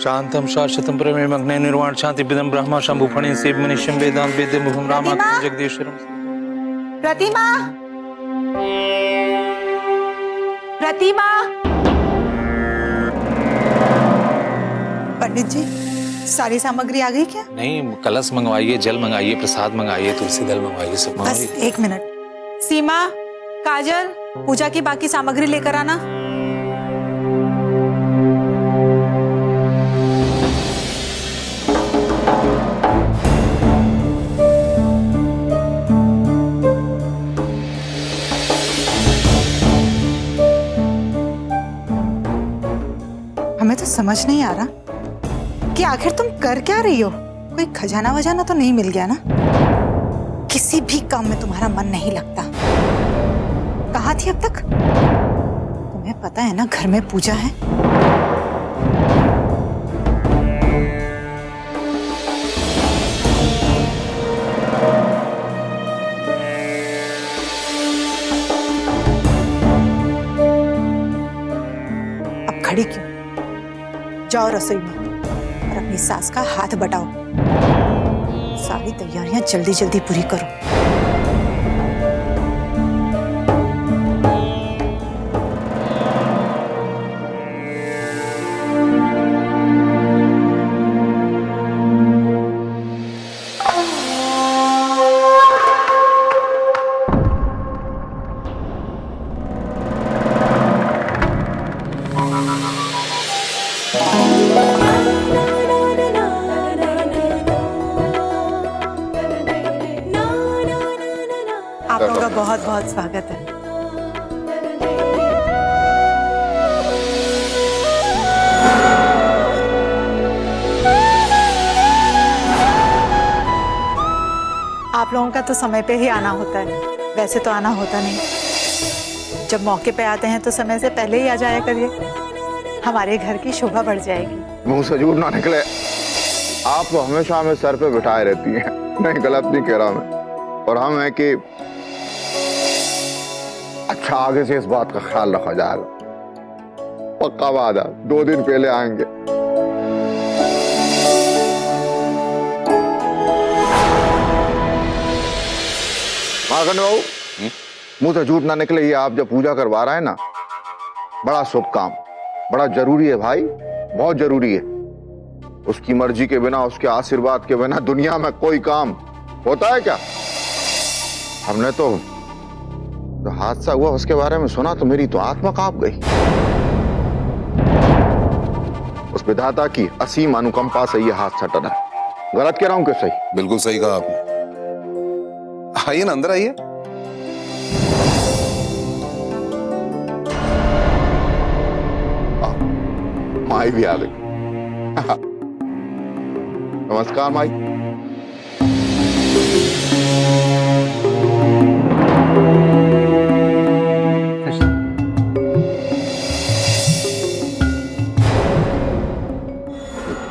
शांतम शाश्वतम प्रमेयम् अग्ने निर्वाण शांति विदम ब्रह्मा शंभु फणि सेव मनीषम वेदांत वेद्यम मुहम रामा जगदीश्वरम। प्रतिमा, प्रतिमा। पंडित जी, सारी सामग्री आ गई क्या? नहीं, कलश मंगवाइए, जल मंगाइए, प्रसाद मंगाइए, तुलसी दल मंगवाइए, सब बस मंगवाइए। 1 मिनट। सीमा, काजल, पूजा की बाकी सामग्री लेकर आना। हमें तो समझ नहीं आ रहा कि आखिर तुम कर क्या रही हो। कोई खजाना वजाना तो नहीं मिल गया ना? किसी भी काम में तुम्हारा मन नहीं लगता। कहाँ थी अब तक? तुम्हें पता है ना घर में पूजा है। अब खड़ी क्यों? जाओ रसोई में और अपनी सास का हाथ बटाओ। सारी तैयारियां जल्दी जल्दी पूरी करो। आप लोगों का बहुत बहुत स्वागत है। आप लोगों का तो समय पे ही आना होता है, वैसे तो आना होता नहीं। जब मौके पे आते हैं तो समय से पहले ही आ जाया करिए, हमारे घर की शोभा बढ़ जाएगी। मुंह से झूठ ना निकले। आप तो हमेशा हमें सर पे बिठाए रहती हैं। नहीं, गलत नहीं कह रहा मैं। और हम है कि अच्छा, आगे से इस बात का ख्याल रखा जाएगा। पक्का वादा, 2 दिन पहले आएंगे। माखन बाबू, मुंह से झूठ ना निकले। ये आप जब पूजा करवा रहे हैं ना, बड़ा शुभ काम, बड़ा जरूरी है भाई, बहुत जरूरी है। उसकी मर्जी के बिना, उसके आशीर्वाद के बिना दुनिया में कोई काम होता है क्या? हमने तो हादसा हुआ उसके बारे में सुना तो मेरी तो आत्मा कांप गई। उस विधाता की असीम अनुकंपा से यह हादसा टला। गलत कह रहा हूं कि सही? बिल्कुल सही कहा आपने। आइए ना, अंदर आइए। माई भी आ गई। नमस्कार माई।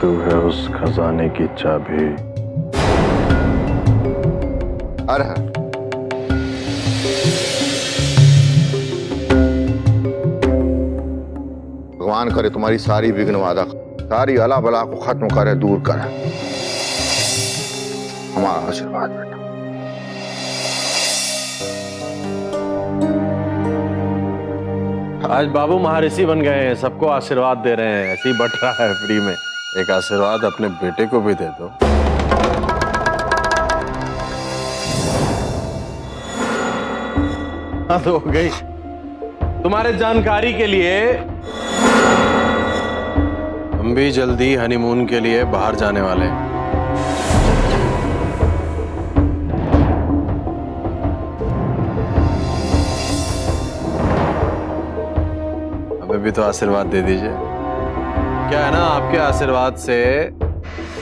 तू है उस खजाने की चाबी। अरे भगवान करे तुम्हारी सारी विघ्न बाधा, सारी अला बला को खत्म करे, दूर करे। हमारा आशीर्वाद बेटा। आज बाबू महर्षि बन गए हैं, सबको आशीर्वाद दे रहे हैं। ऐसे ही बट रहा है फ्री में। एक आशीर्वाद अपने बेटे को भी दे दो। हाँ तो हो गई। तुम्हारे जानकारी के लिए हम भी जल्दी हनीमून के लिए बाहर जाने वाले हैं। हमें भी तो आशीर्वाद दे दीजिए। क्या है ना, आपके आशीर्वाद से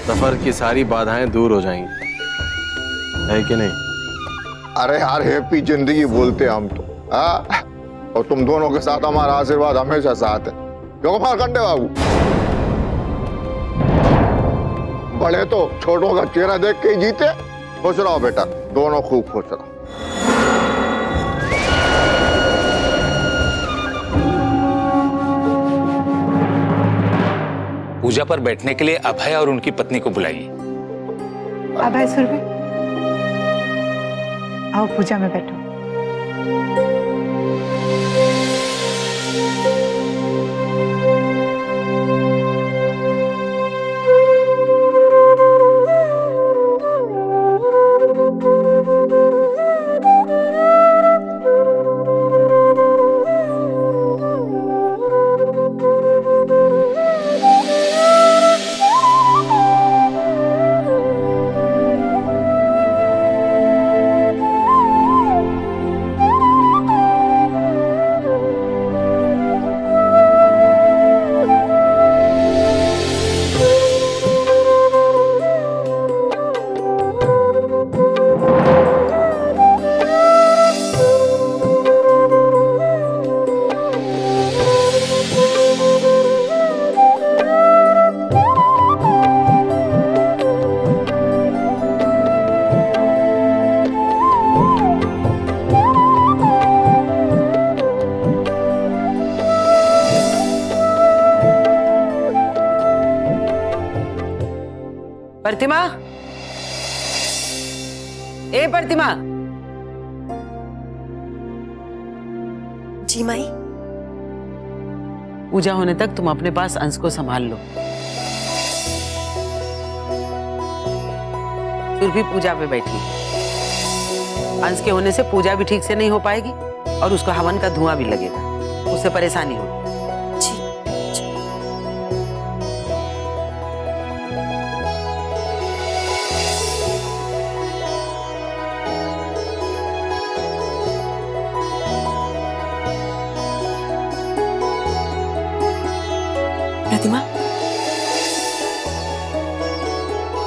सफर की सारी बाधाएं दूर हो जाएंगी, है कि नहीं? अरे यार, हैप्पी जिंदगी बोलते हम तो। और तुम दोनों के साथ हमारा आशीर्वाद हमेशा साथ है। क्यों मारकंडे बाबू? बड़े तो छोटों का चेहरा देख के ही जीते। खुश रहो बेटा, दोनों खूब खुश रहो। पूजा पर बैठने के लिए अभय और उनकी पत्नी को बुलाइए। अभय सुरभि, आओ पूजा में बैठो। प्रतिमा, ए प्रतिमा। जी माई। पूजा होने तक तुम अपने पास अंश को संभाल लो। सुरभि पूजा पे बैठी, अंश के होने से पूजा भी ठीक से नहीं हो पाएगी और उसको हवन का धुआं भी लगेगा, उससे परेशानी होगी। प्रतिमा,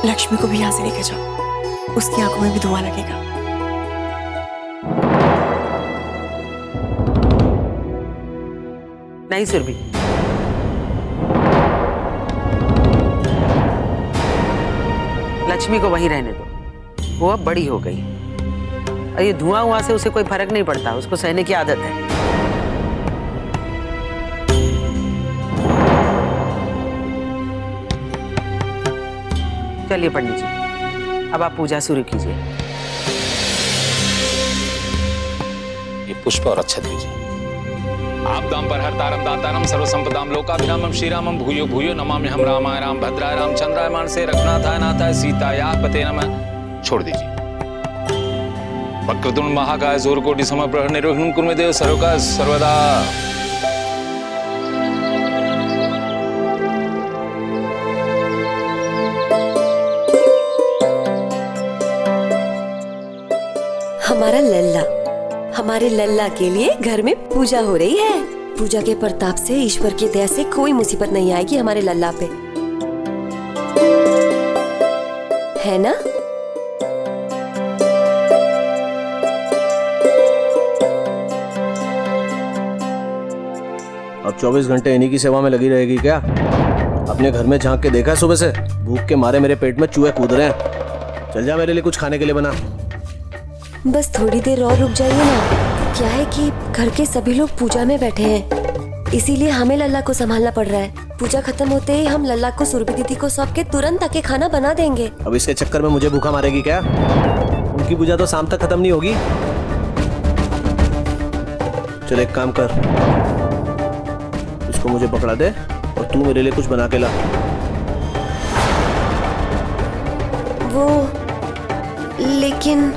लक्ष्मी को भी यहाँ से लेकर जाओ, उसकी आंखों में भी धुआं लगेगा। नहीं सुरभि, लक्ष्मी को वहीं रहने दो, वो अब बड़ी हो गई और ये धुआं हुआ से उसे कोई फर्क नहीं पड़ता, उसको सहने की आदत है। चलिए पंडित जी, अब आप पूजा शुरू कीजिए। ये पुष्प और अक्षत दीजिए। आपदाम पर हरतारम दातारम सर्वसंपदाम लोकाभिरामम श्रीरामम भूयो भूयो नमामि हम रामाय राम भद्राय रामचंद्राय मानसे रघुनाथाय नाथाय सीताया पते नमः। छोड़ दीजिए। वक्रतुंड महाकाय जोरकोटि समप्रभ निर्विघ्नं कुरु मे देव सर्वकार्य सर्वदा। हमारा लल्ला, हमारे लल्ला के लिए घर में पूजा हो रही है। पूजा के प्रताप से, ईश्वर की दया से कोई मुसीबत नहीं आएगी हमारे लल्ला पे, है ना? अब 24 घंटे इन्हीं की सेवा में लगी रहेगी क्या? अपने घर में झांक के देखा सुबह से? भूख के मारे मेरे पेट में चूहे कूद रहे हैं। चल जा, मेरे लिए कुछ खाने के लिए बना। बस थोड़ी देर और रुक जाइए ना। क्या है कि घर के सभी लोग पूजा में बैठे हैं, इसीलिए हमें लल्ला को संभालना पड़ रहा है। पूजा खत्म होते ही हम लल्ला को सुरभि दीदी को सौंप के तुरंत आके खाना बना देंगे। अब इसके चक्कर में मुझे भूखा मारेगी क्या? उनकी पूजा तो शाम तक खत्म नहीं होगी। चल एक काम कर, इसको मुझे पकड़ा दे और तू मेरे लिए कुछ बना के ला। वो लेकिन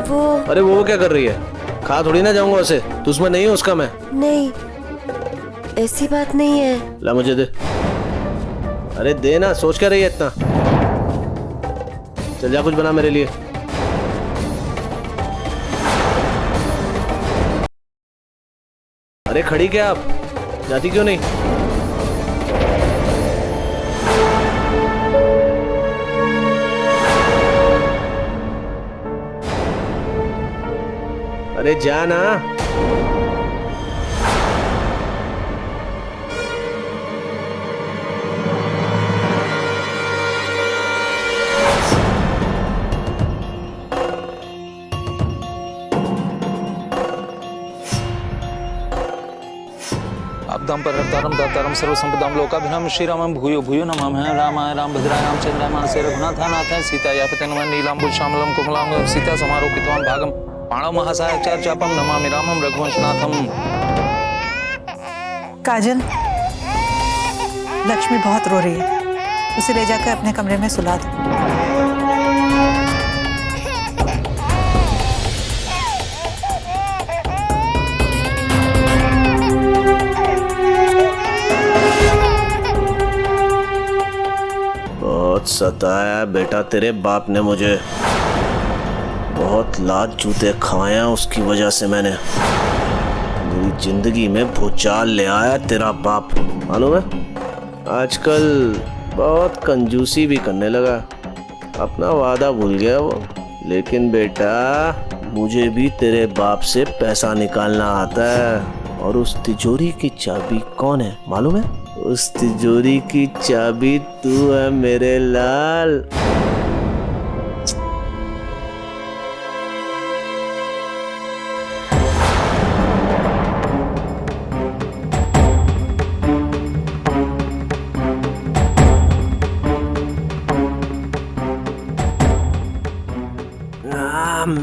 वो अरे वो क्या कर रही है? खा थोड़ी ना जाऊंगा उसे, तू उसमें नहीं है उसका। मैं नहीं, ऐसी बात नहीं है। ला मुझे दे। अरे दे ना, सोच क्या रही है इतना? चल जा, कुछ बना मेरे लिए। अरे खड़ी क्या आप, जाती क्यों नहीं? अरे जा ना। आपदां परहर्तारं दातारं सर्वसंपदां लोकाभिरामं श्रीरामं भूयो भूयो नमामि रामाय रामभद्राय रामचंद्राय मानसे रघुनाथाय नाथाय सीताय पते नमः नीलांबुज श्यामलं कोमलांगं सीता समारोपितवान् भागं पाणौ महासायचार चापं नमामि रामं रघुवंशनाथं। काजल, लक्ष्मी बहुत रो रही है, उसे ले जाकर अपने कमरे में सुला दो। बहुत सताया बेटा तेरे बाप ने मुझे, बहुत लात जूते खाए हैं उसकी वजह से। मैंने मेरी जिंदगी में भूचाल ले आया तेरा बाप, मालूम है। आजकल बहुत कंजूसी भी करने लगा, अपना वादा भूल गया वो। लेकिन बेटा मुझे भी तेरे बाप से पैसा निकालना आता है। और उस तिजोरी की चाबी कौन है मालूम है? उस तिजोरी की चाबी तू है मेरे लाल।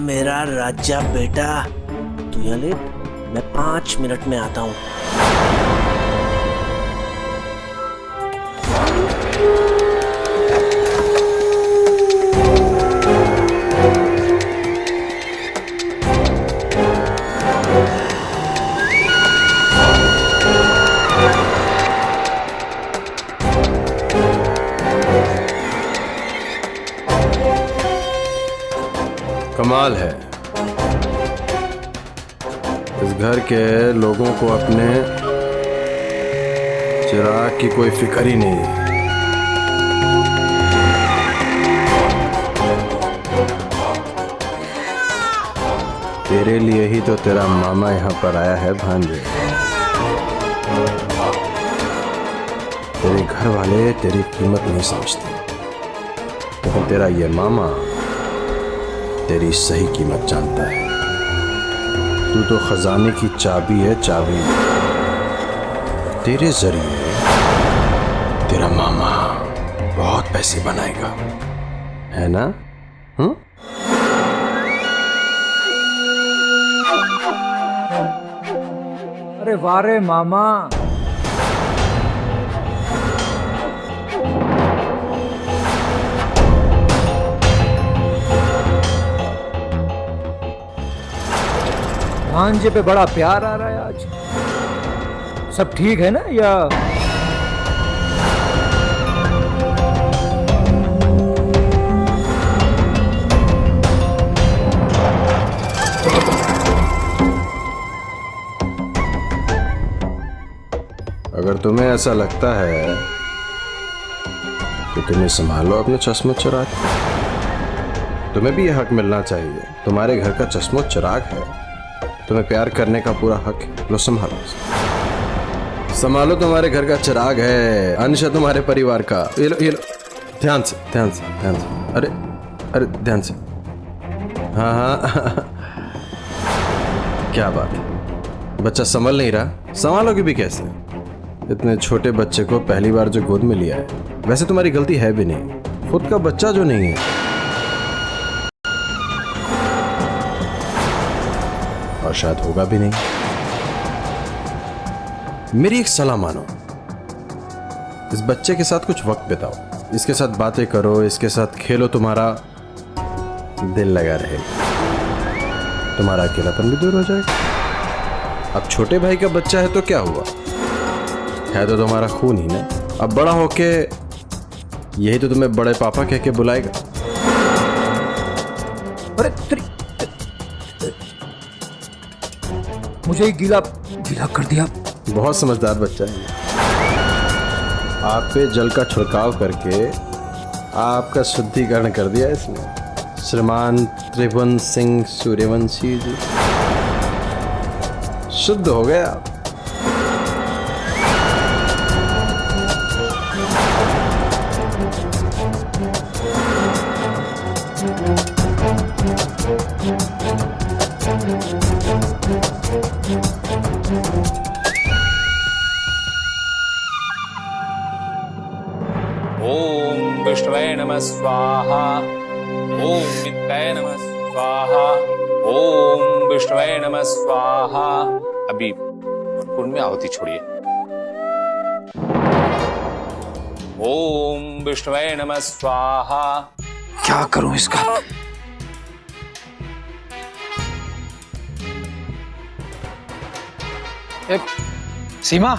मेरा राजा बेटा, तू यहाँ ले, मैं 5 मिनट में आता हूँ। कमाल है, इस घर के लोगों को अपने चिराग की कोई फिक्र ही नहीं है। तेरे लिए ही तो तेरा मामा यहाँ पर आया है भांजे। तेरे घर वाले तेरी कीमत नहीं समझते, लेकिन तेरा ये मामा तेरी सही कीमत जानता है। तू तो खजाने की चाबी है, चाबी। तेरे जरिए तेरा मामा बहुत पैसे बनाएगा, है ना? अरे वारे मामा, भांजे पे बड़ा प्यार आ रहा है आज। सब ठीक है ना? या अगर तुम्हें ऐसा लगता है तो तुम्हें संभालो अपने चश्मो चिराग। तुम्हें भी यह हक मिलना चाहिए, तुम्हारे घर का चश्मो चिराग है, तुम्हें प्यार करने का पूरा हक है। लो संभालो, संभालो, तुम्हारे घर का चिराग है, अंश है तुम्हारे परिवार का। ये लो, ये लो, ध्यान से, ध्यान से, ध्यान से। अरे अरे ध्यान से। हाँ हाँ क्या बात है, बच्चा संभल नहीं रहा, संभालोगे भी कैसे? इतने छोटे बच्चे को पहली बार जो गोद में लिया है। वैसे तुम्हारी गलती है भी नहीं, खुद का बच्चा जो नहीं है। और शायद होगा भी नहीं। मेरी एक सलाह मानो, इस बच्चे के साथ कुछ वक्त बिताओ, इसके साथ बातें करो, इसके साथ खेलो, तुम्हारा दिल लगा रहेगा, तुम्हारा अकेलापन भी दूर हो जाएगा। अब छोटे भाई का बच्चा है तो क्या हुआ, है तो तुम्हारा खून ही ना। अब बड़ा होके यही तो तुम्हें बड़े पापा कह के बुलाएगा। अरे मुझे ही गीला गीला कर दिया। बहुत समझदार बच्चा है, आप पे जल का छिड़काव करके आपका शुद्धिकरण कर दिया इसने। श्रीमान त्रिभुवन सिंह सूर्यवंशी जी शुद्ध हो गए आप। ओम विष्णवे नमः स्वाहा। ओम मित्राय नमः स्वाहा। ओम विष्णवे नमः स्वाहा। अभी कुंड में आहुति छोड़िए। ओम विष्णवे नमः स्वाहा। क्या करूं इसका? सीमा,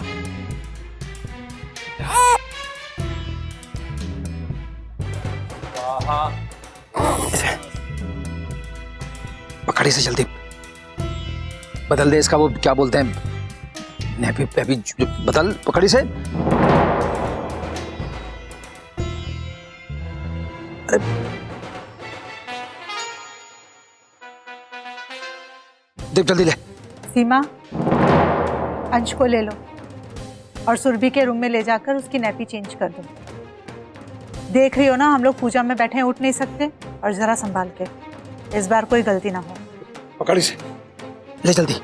स्वाहा। पकड़ी से जल्दी बदल दे इसका, वो क्या बोलते हैं, नैपी पैपी बदल पकड़ी से। अरे देख जल्दी ले। सीमा, अंश को ले लो और सुरभि के रूम में ले जाकर उसकी नैपी चेंज कर दो। देख रही हो ना, हम लोग पूजा में बैठे हैं, उठ नहीं सकते। और जरा संभाल के, इस बार कोई गलती ना हो। पकड़ी से ले जल्दी।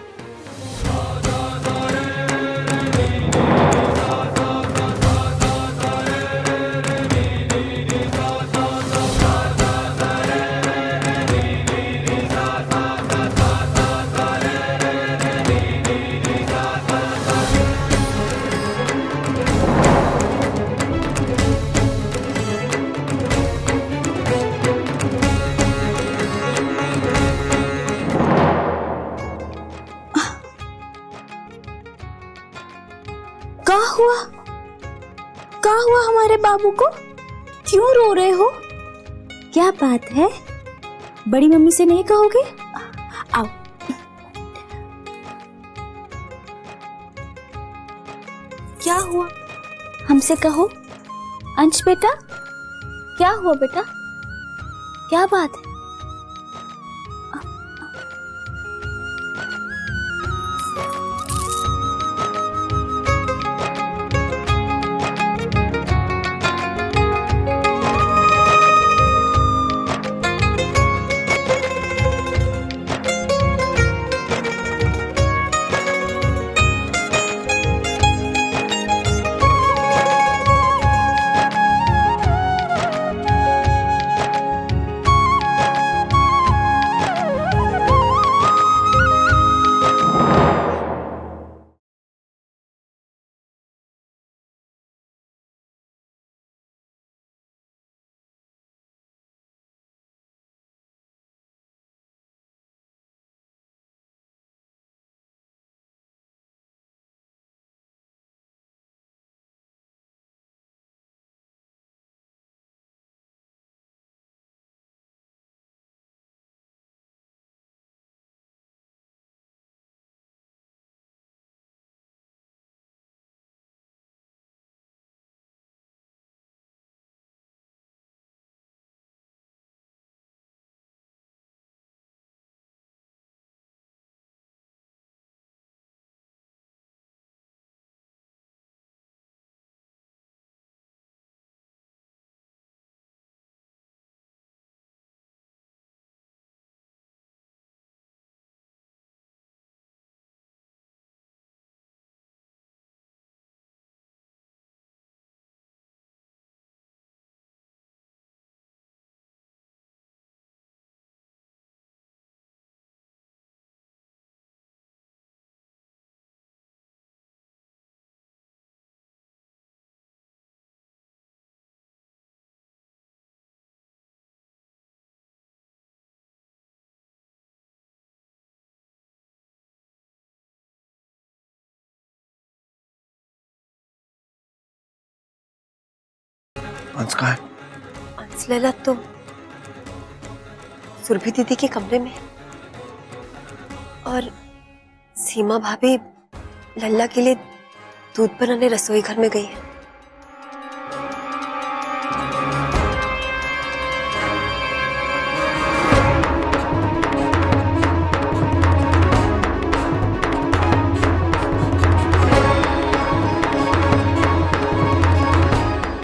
क्या हुआ हमारे बाबू को? क्यों रो रहे हो? क्या बात है? बड़ी मम्मी से नहीं कहोगे? आओ। क्या हुआ? हमसे कहो। अंश बेटा, क्या हुआ बेटा? क्या बात है? अंश कहाँ है? अंश लैला तो सुरभि दीदी के कमरे में, और सीमा भाभी लल्ला के लिए दूध बनाने रसोई घर में गई है।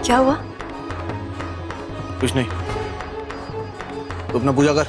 क्या हुआ? कुछ नहीं, तू अपना पूजा कर।